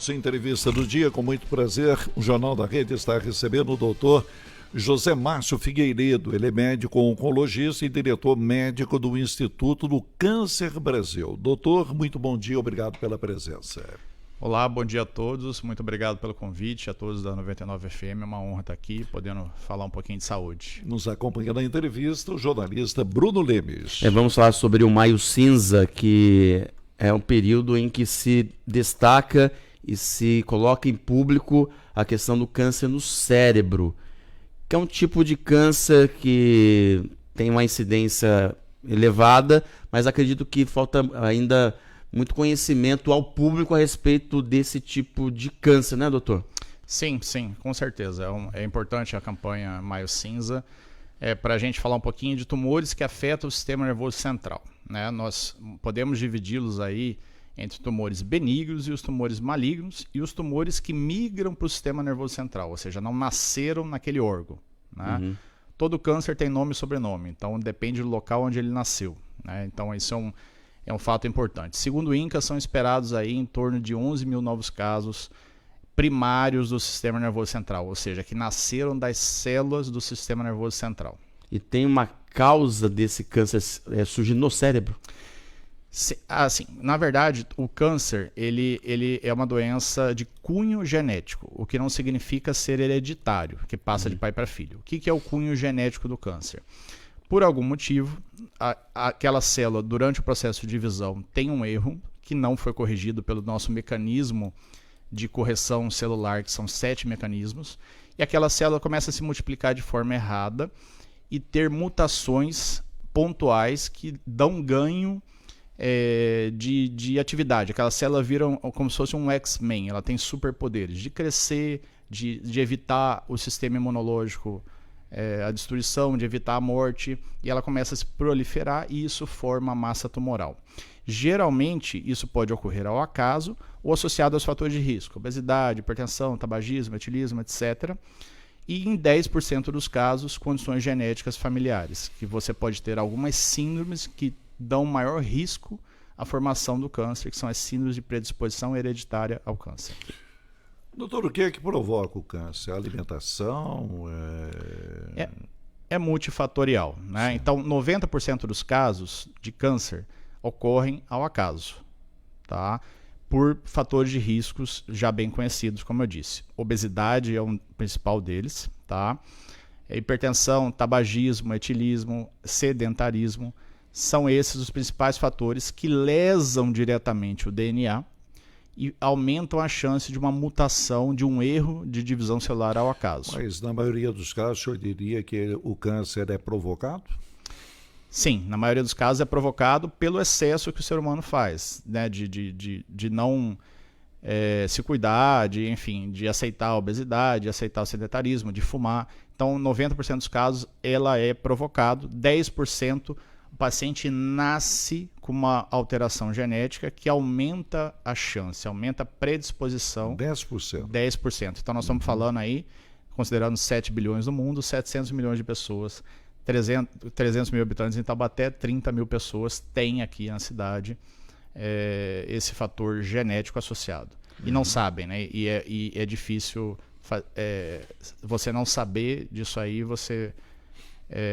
Nossa entrevista do dia, com muito prazer, o Jornal da Rede está recebendo o doutor José Márcio Figueiredo. Ele é médico oncologista e diretor médico do Instituto do Câncer Brasil. Doutor, muito bom dia, obrigado pela presença. Olá, bom dia a todos, muito obrigado pelo convite, a todos da 99 FM, é uma honra estar aqui, podendo falar um pouquinho de saúde. Nos acompanha na entrevista o jornalista Bruno Lemes. Vamos falar sobre o Maio Cinza, que é um período em que se destaca e se coloca em público a questão do câncer no cérebro, que é um tipo de câncer que tem uma incidência elevada, mas acredito que falta ainda muito conhecimento ao público a respeito desse tipo de câncer, né, doutor? Sim, com certeza. É importante a campanha Maio Cinza para a gente falar um pouquinho de tumores que afetam o sistema nervoso central, né? Nós podemos dividi-los aí entre tumores benignos e os tumores malignos e os tumores que migram para o sistema nervoso central, ou seja, não nasceram naquele órgão, né? Uhum. Todo câncer tem nome e sobrenome, então depende do local onde ele nasceu, né? Então isso é um fato importante. Segundo o INCA, são esperados aí em torno de 11 mil novos casos primários do sistema nervoso central, ou seja, que nasceram das células do sistema nervoso central. E tem uma causa desse câncer surgir no cérebro? Assim, na verdade, o câncer ele é uma doença de cunho genético, o que não significa ser hereditário, que passa de pai para filho. O que é o cunho genético do câncer? Por algum motivo, aquela célula, durante o processo de divisão, tem um erro que não foi corrigido pelo nosso mecanismo de correção celular, que são 7 mecanismos, e aquela célula começa a se multiplicar de forma errada e ter mutações pontuais que dão ganho de atividade. Aquela célula vira como se fosse um X-Men, ela tem superpoderes de crescer, de evitar o sistema imunológico, a destruição, de evitar a morte, e ela começa a se proliferar e isso forma massa tumoral. Geralmente, isso pode ocorrer ao acaso ou associado aos fatores de risco, obesidade, hipertensão, tabagismo, etilismo, etc. E em 10% dos casos, condições genéticas familiares, que você pode ter algumas síndromes que dão maior risco à formação do câncer, que são as síndromes de predisposição hereditária ao câncer. Doutor, o que é que provoca o câncer? A alimentação? É multifatorial, né? Então, 90% dos casos de câncer ocorrem ao acaso, tá? Por fatores de riscos já bem conhecidos, como eu disse. Obesidade é um principal deles, tá? Hipertensão, tabagismo, etilismo, sedentarismo, são esses os principais fatores que lesam diretamente o DNA e aumentam a chance de uma mutação, de um erro de divisão celular ao acaso. Mas na maioria dos casos, o senhor diria que o câncer é provocado? Sim, na maioria dos casos é provocado pelo excesso que o ser humano faz, né? De não se cuidar, de aceitar a obesidade, de aceitar o sedentarismo, de fumar. Então, 90% dos casos ela é provocado, 10% o paciente nasce com uma alteração genética que aumenta a chance, aumenta a predisposição. 10%. 10%. Então nós estamos falando aí, considerando 7 bilhões no mundo, 700 milhões de pessoas, 300 mil habitantes em Taubaté, 30 mil pessoas têm aqui na cidade esse fator genético associado. E não sabem, né? E é difícil você não saber disso aí, você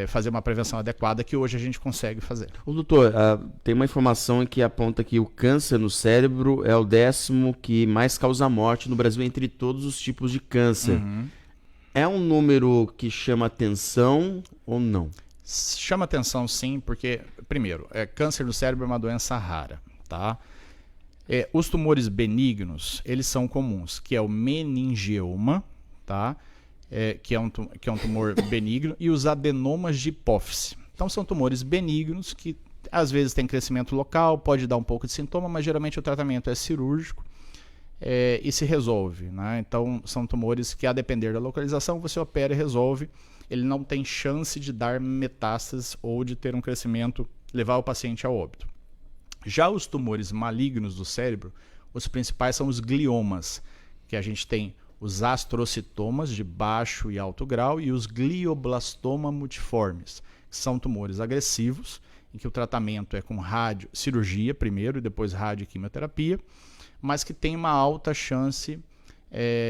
fazer uma prevenção adequada, que hoje a gente consegue fazer. O doutor, tem uma informação que aponta que o câncer no cérebro é o 10º que mais causa morte no Brasil entre todos os tipos de câncer. Uhum. É um número que chama atenção ou não? Chama atenção, sim, porque, primeiro, câncer no cérebro é uma doença rara, tá? Os tumores benignos, eles são comuns, que é o meningioma, tá? Que é um tumor benigno, e os adenomas de hipófise. Então são tumores benignos que às vezes tem crescimento local, pode dar um pouco de sintoma, mas geralmente o tratamento é cirúrgico e se resolve, né? Então são tumores que, a depender da localização, você opera e resolve. Ele não tem chance de dar metástases ou de ter um crescimento, levar o paciente a óbito. Já os tumores malignos do cérebro, os principais são os gliomas, que a gente tem os astrocitomas de baixo e alto grau e os glioblastoma multiformes, que são tumores agressivos, em que o tratamento é com cirurgia primeiro e depois radioquimioterapia, mas que tem uma alta chance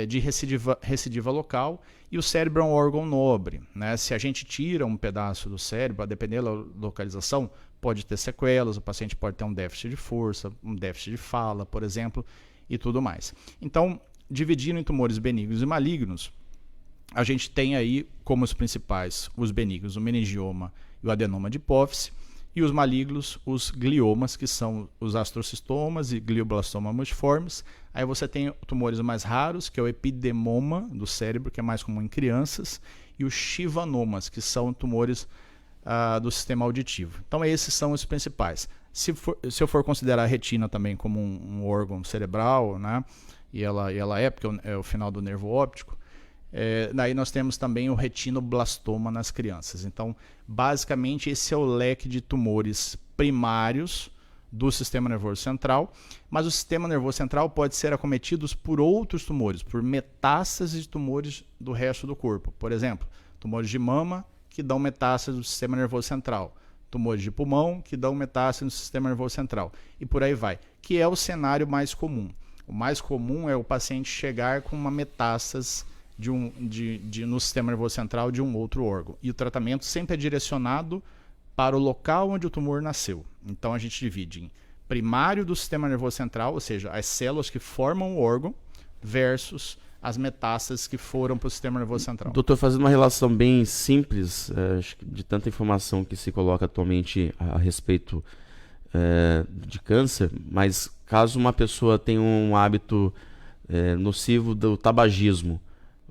de recidiva local. E o cérebro é um órgão nobre, né? Se a gente tira um pedaço do cérebro, a depender da localização, pode ter sequelas, o paciente pode ter um déficit de força, um déficit de fala, por exemplo, e tudo mais. Então, dividindo em tumores benignos e malignos, a gente tem aí como os principais os benignos, o meningioma e o adenoma de hipófise, e os malignos, os gliomas, que são os astrocistomas e glioblastoma multiformes. Aí você tem tumores mais raros, que é o epidemoma do cérebro, que é mais comum em crianças, e os schwannomas, que são tumores do sistema auditivo. Então esses são os principais. Se eu for considerar a retina também como um órgão cerebral, né, e ela é, porque é o final do nervo óptico, daí nós temos também o retinoblastoma nas crianças. Então, basicamente, esse é o leque de tumores primários do sistema nervoso central, mas o sistema nervoso central pode ser acometido por outros tumores, por metástases de tumores do resto do corpo. Por exemplo, tumores de mama que dão metástase do sistema nervoso central, tumores de pulmão que dão metástase no sistema nervoso central, e por aí vai, que é o cenário mais comum. O mais comum é o paciente chegar com uma metástase no sistema nervoso central de um outro órgão. E o tratamento sempre é direcionado para o local onde o tumor nasceu. Então a gente divide em primário do sistema nervoso central, ou seja, as células que formam o órgão, versus as metástases que foram para o sistema nervoso central. Doutor, fazendo uma relação bem simples, acho que de tanta informação que se coloca atualmente a respeito de câncer, mas caso uma pessoa tenha um hábito nocivo do tabagismo,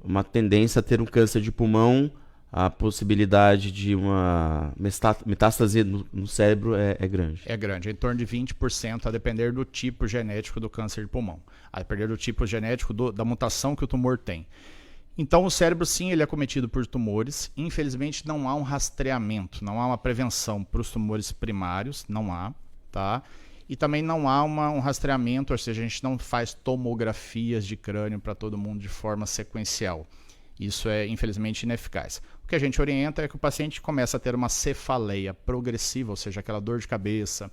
uma tendência a ter um câncer de pulmão, a possibilidade de uma metástase no cérebro é grande. É grande, em torno de 20%, a depender do tipo genético do câncer de pulmão, a depender do tipo genético da mutação que o tumor tem. Então o cérebro sim, ele é acometido por tumores. Infelizmente não há um rastreamento, não há uma prevenção para os tumores primários, não há, tá? E também não há um rastreamento, ou seja, a gente não faz tomografias de crânio para todo mundo de forma sequencial. Isso é, infelizmente, ineficaz. O que a gente orienta é que o paciente comece a ter uma cefaleia progressiva, ou seja, aquela dor de cabeça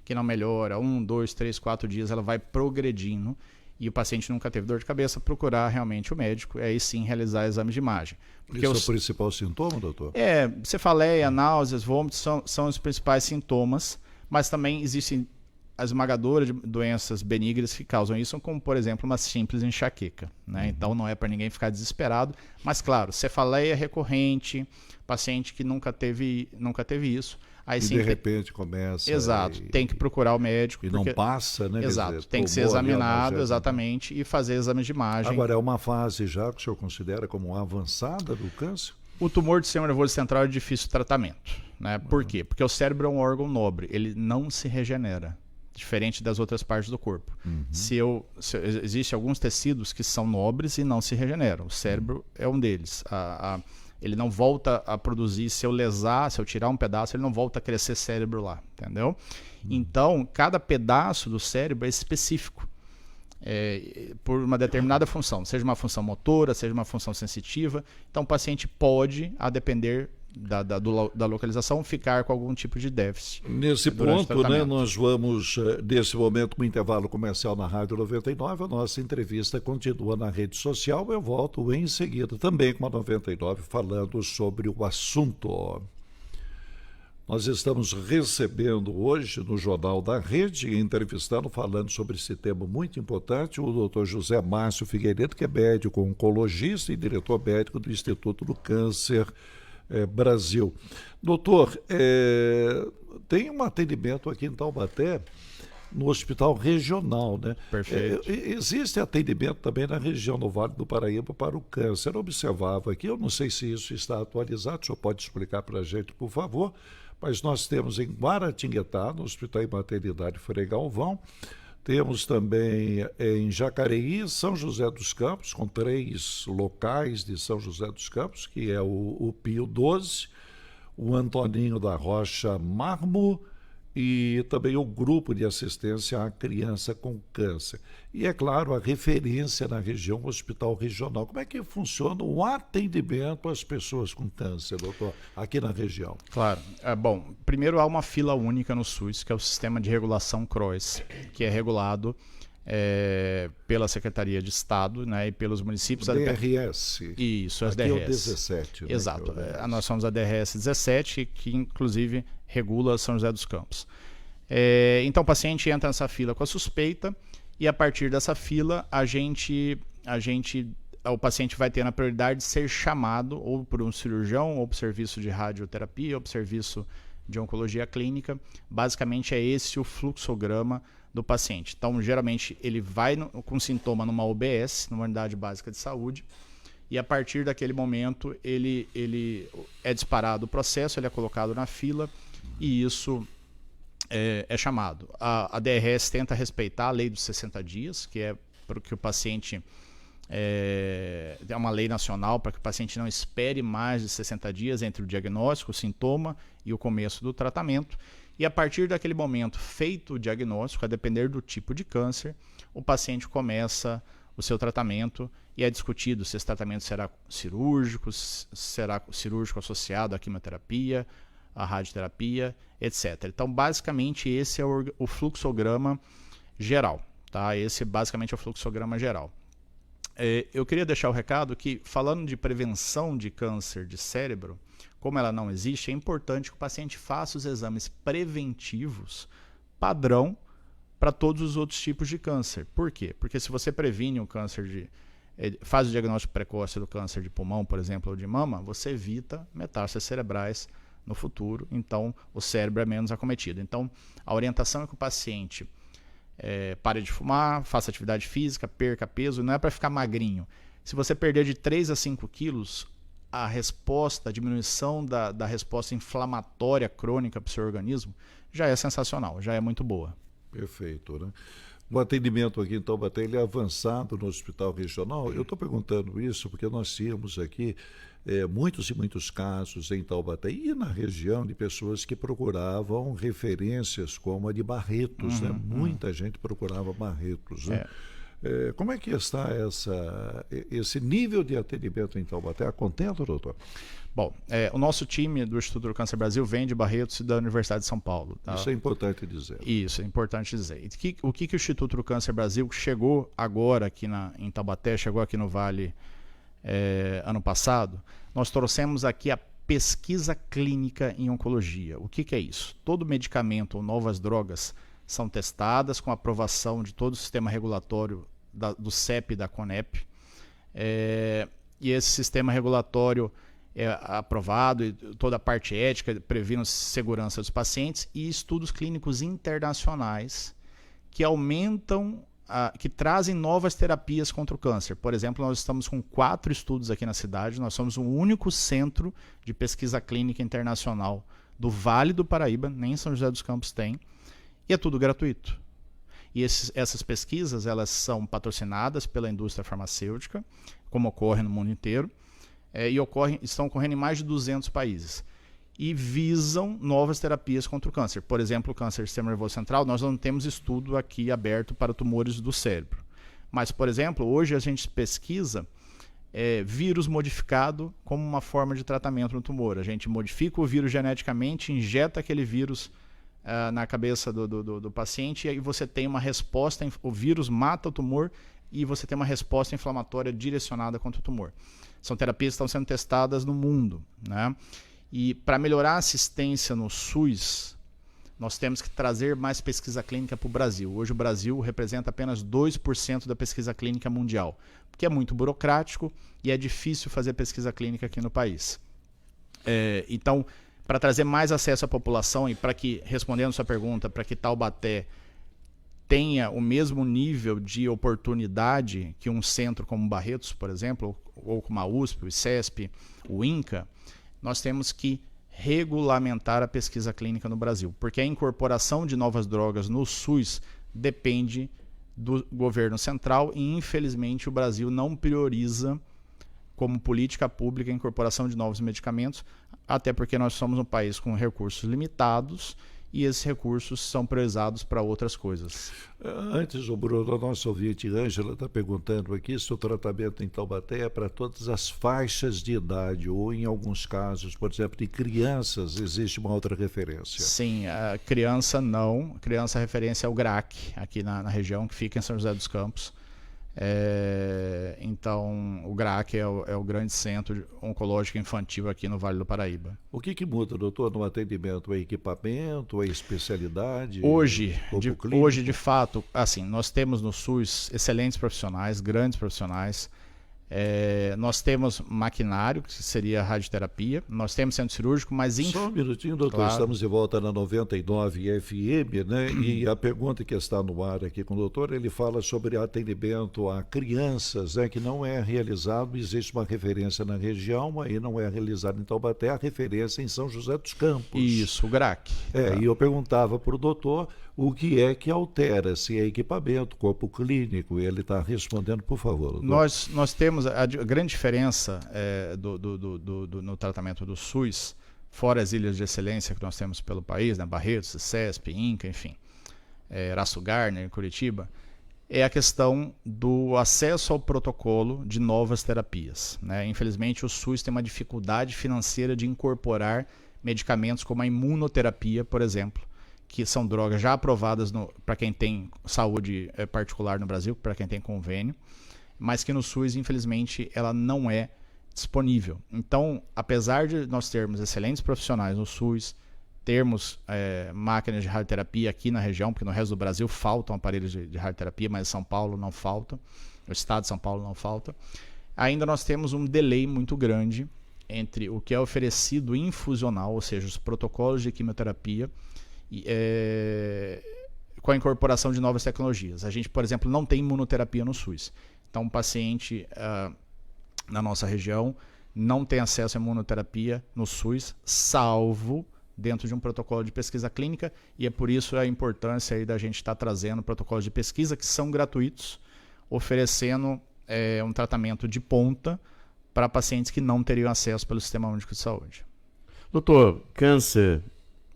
que não melhora, 1, 2, 3, 4 dias, ela vai progredindo, e o paciente nunca teve dor de cabeça, procurar realmente o médico, e aí sim realizar exames de imagem. Porque isso é o principal sintoma, doutor? Cefaleia, náuseas, vômitos são os principais sintomas, mas também existem a esmagadora de doenças benignas que causam isso, como, por exemplo, uma simples enxaqueca, né? Então não é para ninguém ficar desesperado, mas claro, cefaleia recorrente, paciente que nunca teve isso, aí sim, de repente começa. Exato, tem que procurar o médico. E não passa, né? Exato, dizer, tem que ser examinado, exatamente, e fazer exames de imagem. Agora, é uma fase já que o senhor considera como avançada do câncer? O tumor do sistema nervoso central é de difícil tratamento, né? Por quê? Porque o cérebro é um órgão nobre, ele não se regenera, diferente das outras partes do corpo. Existem alguns tecidos que são nobres e não se regeneram. O cérebro é um deles. Ele não volta a produzir, se eu tirar um pedaço, ele não volta a crescer cérebro lá, entendeu? Então, cada pedaço do cérebro é específico, por uma determinada função, seja uma função motora, seja uma função sensitiva. Então, o paciente pode, a depender da localização, ficar com algum tipo de déficit. Nesse ponto, né, nós vamos, nesse momento, com o intervalo comercial na Rádio 99, a nossa entrevista continua na rede social. Eu volto em seguida também com a 99, falando sobre o assunto. Nós estamos recebendo hoje no Jornal da Rede, entrevistando, falando sobre esse tema muito importante, o Dr. José Márcio Figueiredo, que é médico oncologista e diretor médico do Instituto do Câncer Brasil. Doutor, tem um atendimento aqui em Taubaté, no hospital regional, né? Perfeito. Existe atendimento também na região do Vale do Paraíba para o câncer. Eu observava aqui, eu não sei se isso está atualizado, o senhor pode explicar para a gente, por favor, mas nós temos em Guaratinguetá, no Hospital e Maternidade Frei Galvão, temos também em Jacareí, São José dos Campos, com 3 locais de São José dos Campos, que é o Pio 12, o Antoninho da Rocha Marmo e também o Grupo de Assistência à Criança com Câncer. E, é claro, a referência na região, o Hospital Regional. Como é que funciona o atendimento às pessoas com câncer, doutor, aqui na região? Claro. Bom, primeiro há uma fila única no SUS, que é o Sistema de Regulação CROES, que é regulado pela Secretaria de Estado, né, e pelos municípios. DRS. Isso, as Aqui DRS. é o 17. Né, Exato. Nós somos a DRS 17, que inclusive regula São José dos Campos. Então o paciente entra nessa fila com a suspeita e a partir dessa fila o paciente vai ter a prioridade de ser chamado ou por um cirurgião, ou para o serviço de radioterapia, ou para o serviço de oncologia clínica. Basicamente é esse o fluxograma do paciente. Então, geralmente, ele vai com sintoma numa UBS, numa unidade básica de saúde, e a partir daquele momento ele é disparado o processo, ele é colocado na fila, e isso é chamado. A DRS tenta respeitar a lei dos 60 dias, que é para que o paciente... É uma lei nacional para que o paciente não espere mais de 60 dias entre o diagnóstico, o sintoma e o começo do tratamento. E a partir daquele momento, feito o diagnóstico, a depender do tipo de câncer, o paciente começa o seu tratamento e é discutido se esse tratamento será cirúrgico associado à quimioterapia, à radioterapia, etc. Então, basicamente, esse é o fluxograma geral. Tá? Esse basicamente é o fluxograma geral. Eu queria deixar o recado que, falando de prevenção de câncer de cérebro, como ela não existe, é importante que o paciente faça os exames preventivos padrão para todos os outros tipos de câncer. Por quê? Porque se você previne o câncer faz o diagnóstico precoce do câncer de pulmão, por exemplo, ou de mama, você evita metástases cerebrais no futuro, então o cérebro é menos acometido. Então, a orientação é que o paciente pare de fumar, faça atividade física, perca peso, não é para ficar magrinho. Se você perder de 3 a 5 quilos, a diminuição da resposta inflamatória crônica para o seu organismo já é sensacional, já é muito boa. Perfeito, né? O atendimento aqui em Taubaté ele é avançado no hospital regional. Eu estou perguntando isso porque nós tínhamos aqui muitos e muitos casos em Taubaté e na região de pessoas que procuravam referências como a de Barretos, né? Muita gente procurava Barretos, né? Como é que está esse nível de atendimento em Taubaté? Contento, doutor? Bom, o nosso time do Instituto do Câncer Brasil vem de Barretos e da Universidade de São Paulo. Tá? Isso é importante dizer. Isso, é importante dizer. O que o Instituto do Câncer Brasil chegou agora aqui em Taubaté, chegou aqui no Vale ano passado, nós trouxemos aqui a pesquisa clínica em oncologia. O que é isso? Todo medicamento ou novas drogas são testadas com aprovação de todo o sistema regulatório do CEP e da CONEP. E esse sistema regulatório é aprovado, e toda a parte ética, prevendo a segurança dos pacientes, e estudos clínicos internacionais que aumentam, que trazem novas terapias contra o câncer. Por exemplo, nós estamos com 4 estudos aqui na cidade, nós somos o único centro de pesquisa clínica internacional do Vale do Paraíba, nem em São José dos Campos tem, e é tudo gratuito. E essas pesquisas elas são patrocinadas pela indústria farmacêutica, como ocorre no mundo inteiro, e estão ocorrendo em mais de 200 países. E visam novas terapias contra o câncer. Por exemplo, o câncer do sistema nervoso central, nós não temos estudo aqui aberto para tumores do cérebro. Mas, por exemplo, hoje a gente pesquisa vírus modificado como uma forma de tratamento no tumor. A gente modifica o vírus geneticamente, injeta aquele vírus na cabeça do paciente e aí você tem uma resposta, o vírus mata o tumor e você tem uma resposta inflamatória direcionada contra o tumor. São terapias que estão sendo testadas no mundo, né? E para melhorar a assistência no SUS, nós temos que trazer mais pesquisa clínica para o Brasil. Hoje o Brasil representa apenas 2% da pesquisa clínica mundial, porque é muito burocrático e é difícil fazer pesquisa clínica aqui no país. Então, para trazer mais acesso à população e para que, respondendo a sua pergunta, para que Taubaté tenha o mesmo nível de oportunidade que um centro como Barretos, por exemplo, ou como a USP, o ICESP, o INCA, nós temos que regulamentar a pesquisa clínica no Brasil, porque a incorporação de novas drogas no SUS depende do governo central e, infelizmente, o Brasil não prioriza como política pública a incorporação de novos medicamentos, até porque nós somos um país com recursos limitados e esses recursos são priorizados para outras coisas. Antes, o Bruno, a nossa ouvinte Ângela está perguntando aqui se o tratamento em Taubaté é para todas as faixas de idade ou, em alguns casos, por exemplo, de crianças, existe uma outra referência. Sim, a criança não. Criança, a referência é o GRAC, aqui na região, que fica em São José dos Campos. Então, o GRAC é o grande centro oncológico infantil aqui no Vale do Paraíba. O que muda, doutor, no atendimento? É equipamento, é especialidade? Hoje, de fato, assim, nós temos no SUS excelentes profissionais, grandes profissionais. Nós temos maquinário, que seria a radioterapia, nós temos centro cirúrgico, mas... Só um minutinho, doutor, claro. Estamos de volta na 99 FM, né? E a pergunta que está no ar aqui com o doutor, ele fala sobre atendimento a crianças, né? Que não é realizado, existe uma referência na região, aí não é realizado em Taubaté, a referência em São José dos Campos. Isso, o GRAC. E eu perguntava para o doutor o que é que altera, se é equipamento, corpo clínico, e ele está respondendo, por favor. Nós temos a grande diferença no tratamento do SUS, fora as ilhas de excelência que nós temos pelo país, né, Barretos, CESP, INCA, enfim, Eraço Garner, Curitiba, é a questão do acesso ao protocolo de novas terapias, né? Infelizmente, o SUS tem uma dificuldade financeira de incorporar medicamentos como a imunoterapia, por exemplo, que são drogas já aprovadas para quem tem saúde particular no Brasil, para quem tem convênio, mas que no SUS, infelizmente, ela não é disponível. Então, apesar de nós termos excelentes profissionais no SUS, termos máquinas de radioterapia aqui na região, porque no resto do Brasil faltam aparelhos de radioterapia, mas em São Paulo não falta, no estado de São Paulo não falta, ainda nós temos um delay muito grande entre o que é oferecido infusional, ou seja, os protocolos de quimioterapia, com a incorporação de novas tecnologias. A gente, por exemplo, não tem imunoterapia no SUS. Então, um paciente na nossa região não tem acesso à imunoterapia no SUS, salvo dentro de um protocolo de pesquisa clínica, e é por isso a importância aí da gente estar trazendo protocolos de pesquisa que são gratuitos, oferecendo um tratamento de ponta para pacientes que não teriam acesso pelo Sistema Único de Saúde. Doutor, câncer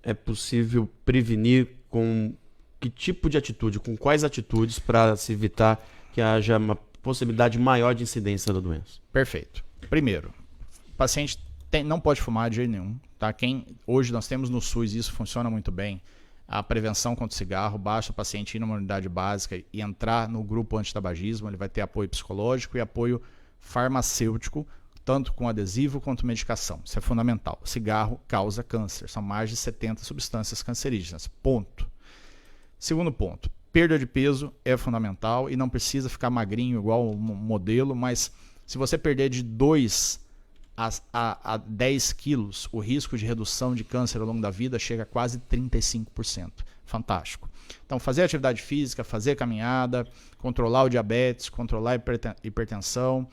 é possível prevenir com que tipo de atitude, com quais atitudes para se evitar que haja uma possibilidade maior de incidência da doença? Perfeito. Primeiro, o paciente não pode fumar de jeito nenhum. Tá? Hoje nós temos no SUS, isso funciona muito bem, a prevenção contra o cigarro, basta o paciente ir numa unidade básica e entrar no grupo antitabagismo, ele vai ter apoio psicológico e apoio farmacêutico, tanto com adesivo quanto medicação. Isso é fundamental. O cigarro causa câncer. São mais de 70 substâncias cancerígenas. Ponto. Segundo ponto. Perda de peso é fundamental e não precisa ficar magrinho igual um modelo, mas se você perder de 2 a 10 quilos, o risco de redução de câncer ao longo da vida chega a quase 35%. Fantástico. Então, fazer atividade física, fazer caminhada, controlar o diabetes, controlar a hipertensão,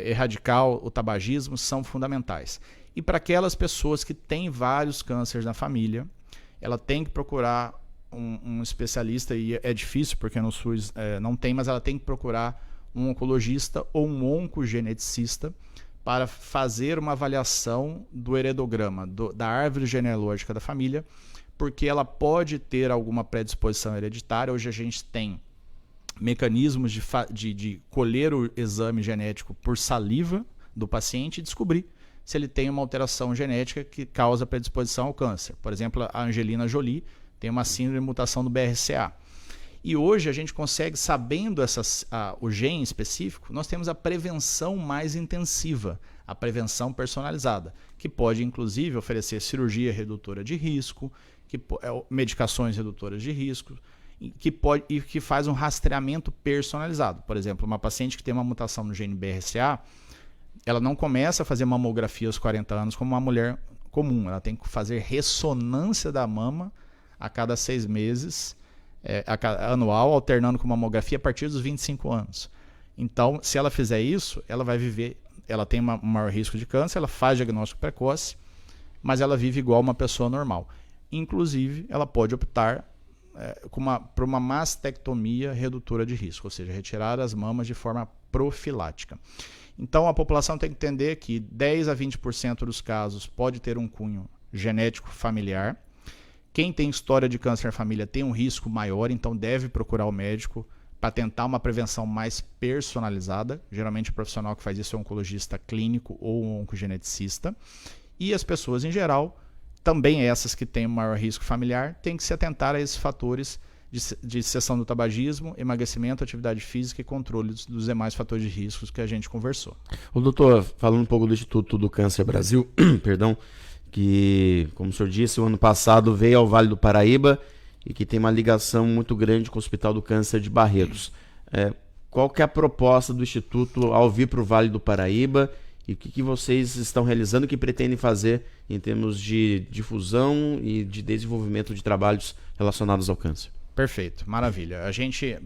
erradicar o tabagismo são fundamentais. E para aquelas pessoas que têm vários cânceres na família, ela tem que procurar um especialista, e é difícil porque no SUS não tem, mas ela tem que procurar um oncologista ou um oncogeneticista para fazer uma avaliação do heredograma, da árvore genealógica da família, porque ela pode ter alguma predisposição hereditária. Hoje a gente tem mecanismos de colher o exame genético por saliva do paciente e descobrir se ele tem uma alteração genética que causa predisposição ao câncer. Por exemplo, a Angelina Jolie tem uma síndrome de mutação do BRCA. E hoje a gente consegue, sabendo o gene específico, nós temos a prevenção mais intensiva, a prevenção personalizada, que pode inclusive oferecer cirurgia redutora de risco, medicações redutoras de risco, que faz um rastreamento personalizado. Por exemplo, uma paciente que tem uma mutação no gene BRCA, ela não começa a fazer mamografia aos 40 anos como uma mulher comum. Ela tem que fazer ressonância da mama a cada 6 meses, anual, alternando com mamografia a partir dos 25 anos. Então, se ela fizer isso, ela vai viver, ela tem um maior risco de câncer, ela faz diagnóstico precoce, mas ela vive igual uma pessoa normal. Inclusive, ela pode optar por uma mastectomia redutora de risco, ou seja, retirar as mamas de forma profilática. Então, a população tem que entender que 10 a 20% dos casos pode ter um cunho genético familiar, Quem tem história de câncer na família tem um risco maior, então deve procurar o médico para tentar uma prevenção mais personalizada. Geralmente o profissional que faz isso é um oncologista clínico ou um oncogeneticista. E as pessoas em geral, também essas que têm um maior risco familiar, têm que se atentar a esses fatores de cessão do tabagismo, emagrecimento, atividade física e controle dos demais fatores de riscos que a gente conversou. O doutor, falando um pouco do Instituto do Câncer Brasil, perdão, que, como o senhor disse, o ano passado veio ao Vale do Paraíba e que tem uma ligação muito grande com o Hospital do Câncer de Barretos. Qual que é a proposta do Instituto ao vir para o Vale do Paraíba e o que vocês estão realizando, o que pretendem fazer em termos de difusão e de desenvolvimento de trabalhos relacionados ao câncer? Perfeito, maravilha. A gente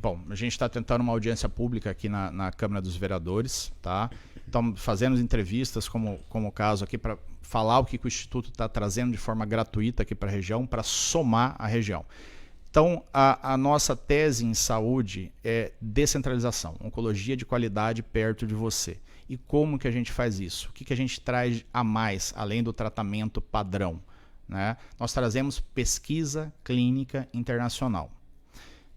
está tentando uma audiência pública aqui na Câmara dos Vereadores, tá? Estamos fazendo entrevistas, como o caso aqui, para falar o que o Instituto está trazendo de forma gratuita aqui para a região, para somar a região. Então, a nossa tese em saúde é descentralização, oncologia de qualidade perto de você. E como que a gente faz isso? O que a gente traz a mais, além do tratamento padrão, né? Nós trazemos pesquisa clínica internacional.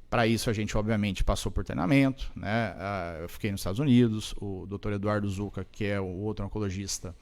Para isso, a gente, obviamente, passou por treinamento, né? Eu fiquei nos Estados Unidos, o Dr. Eduardo Zucca, que é o outro oncologista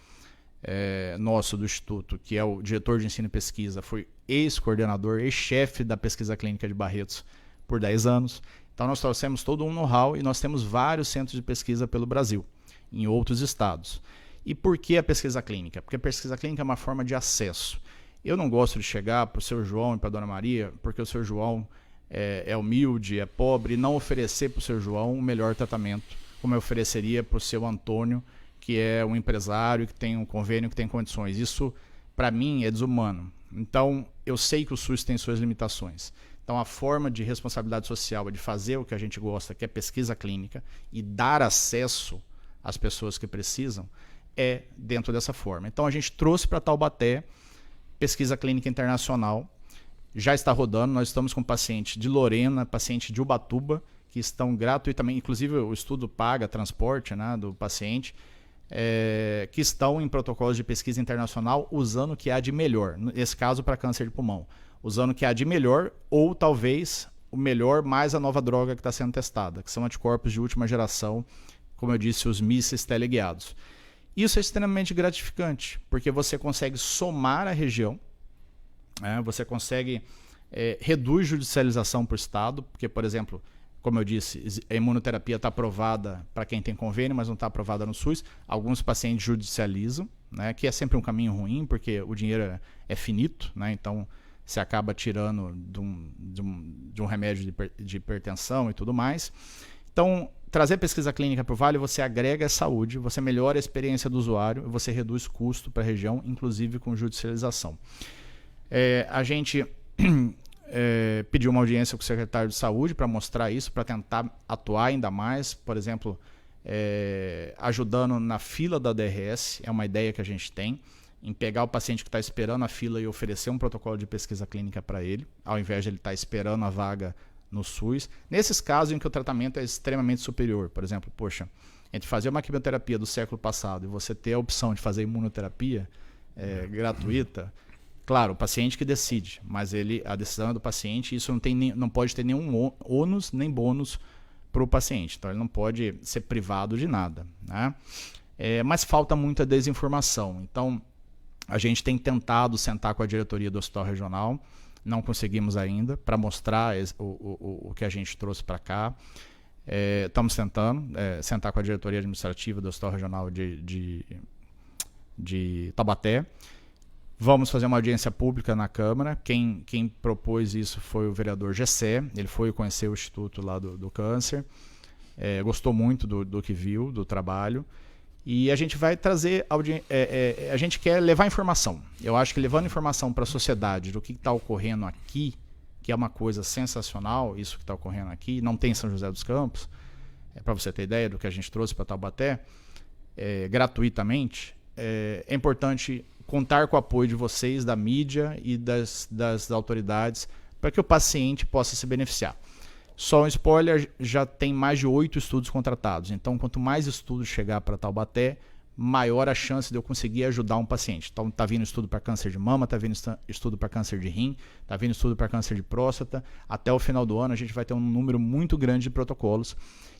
nosso do Instituto, que é o diretor de ensino e pesquisa, foi ex-coordenador, ex-chefe da pesquisa clínica de Barretos por 10 anos. Então, nós trouxemos todo um know-how e nós temos vários centros de pesquisa pelo Brasil, em outros estados. E por que a pesquisa clínica? Porque a pesquisa clínica é uma forma de acesso. Eu não gosto de chegar para o seu João e para a dona Maria, porque o seu João é humilde, é pobre, e não oferecer para o seu João o melhor tratamento, como eu ofereceria para o seu Antônio, que é um empresário, que tem um convênio, que tem condições. Isso, para mim, é desumano. Então, eu sei que o SUS tem suas limitações. Então, a forma de responsabilidade social é de fazer o que a gente gosta, que é pesquisa clínica, e dar acesso às pessoas que precisam, é dentro dessa forma. Então, a gente trouxe para Taubaté pesquisa clínica internacional, já está rodando. Nós estamos com paciente de Lorena, paciente de Ubatuba, que estão gratuitamente, inclusive o estudo paga transporte, né, do paciente, que estão em protocolos de pesquisa internacional usando o que há de melhor, nesse caso para câncer de pulmão, usando o que há de melhor ou talvez o melhor mais a nova droga que está sendo testada, que são anticorpos de última geração, como eu disse, os mísseis teleguiados. Isso é extremamente gratificante, porque você consegue somar a região, você consegue reduz judicialização para o Estado, porque, por exemplo, como eu disse, a imunoterapia está aprovada para quem tem convênio, mas não está aprovada no SUS. Alguns pacientes judicializam, né, que é sempre um caminho ruim, porque o dinheiro é finito, né, então você acaba tirando de um remédio de hipertensão e tudo mais. Então, trazer pesquisa clínica para o Vale, você agrega a saúde, você melhora a experiência do usuário, você reduz custo para a região, inclusive com judicialização. A gente pediu uma audiência com o secretário de saúde para mostrar isso, para tentar atuar ainda mais, por exemplo, ajudando na fila da DRS, é uma ideia que a gente tem, em pegar o paciente que está esperando a fila e oferecer um protocolo de pesquisa clínica para ele, ao invés de ele estar esperando a vaga no SUS. Nesses casos em que o tratamento é extremamente superior, por exemplo, entre fazer uma quimioterapia do século passado e você ter a opção de fazer imunoterapia gratuita, claro, o paciente que decide, mas a decisão é do paciente, e isso não pode ter nenhum ônus nem bônus para o paciente, então ele não pode ser privado de nada, né? Mas falta muita desinformação, então a gente tem tentado sentar com a diretoria do Hospital Regional, não conseguimos ainda, para mostrar o que a gente trouxe para cá. Estamos tentando sentar com a diretoria administrativa do Hospital Regional de Taubaté. Vamos fazer uma audiência pública na Câmara. Quem propôs isso foi o vereador Gessé. Ele foi conhecer o Instituto lá do Câncer. Gostou muito do que viu, do trabalho. E a gente vai trazer... a gente quer levar informação. Eu acho que levando informação para a sociedade do que está ocorrendo aqui, que é uma coisa sensacional, isso que está ocorrendo aqui, não tem em São José dos Campos, para você ter ideia do que a gente trouxe para Taubaté, gratuitamente, é importante contar com o apoio de vocês, da mídia e das autoridades, para que o paciente possa se beneficiar. Só um spoiler, já tem mais de 8 estudos contratados. Então, quanto mais estudos chegar para Taubaté, maior a chance de eu conseguir ajudar um paciente. Então, está vindo estudo para câncer de mama, está vindo estudo para câncer de rim, está vindo estudo para câncer de próstata. Até o final do ano, a gente vai ter um número muito grande de protocolos.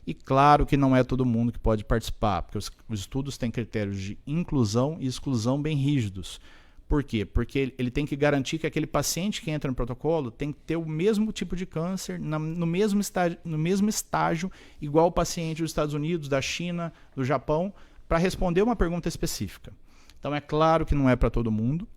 E claro que não é todo mundo que pode participar, porque os estudos têm critérios de inclusão e exclusão bem rígidos. Por quê? Porque ele tem que garantir que aquele paciente que entra no protocolo tem que ter o mesmo tipo de câncer, no mesmo estágio, igual o paciente dos Estados Unidos, da China, do Japão, para responder uma pergunta específica. Então é claro que não é para todo mundo,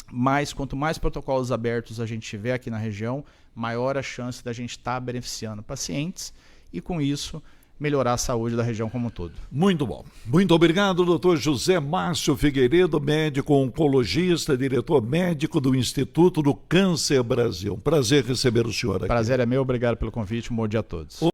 mas quanto mais protocolos abertos a gente tiver aqui na região, maior a chance da gente estar beneficiando pacientes e com isso melhorar a saúde da região como um todo. Muito bom. Muito obrigado, doutor José Márcio Figueiredo, médico oncologista, diretor médico do Instituto do Câncer Brasil. Um prazer receber o senhor aqui. Prazer é meu, obrigado pelo convite, um bom dia a todos.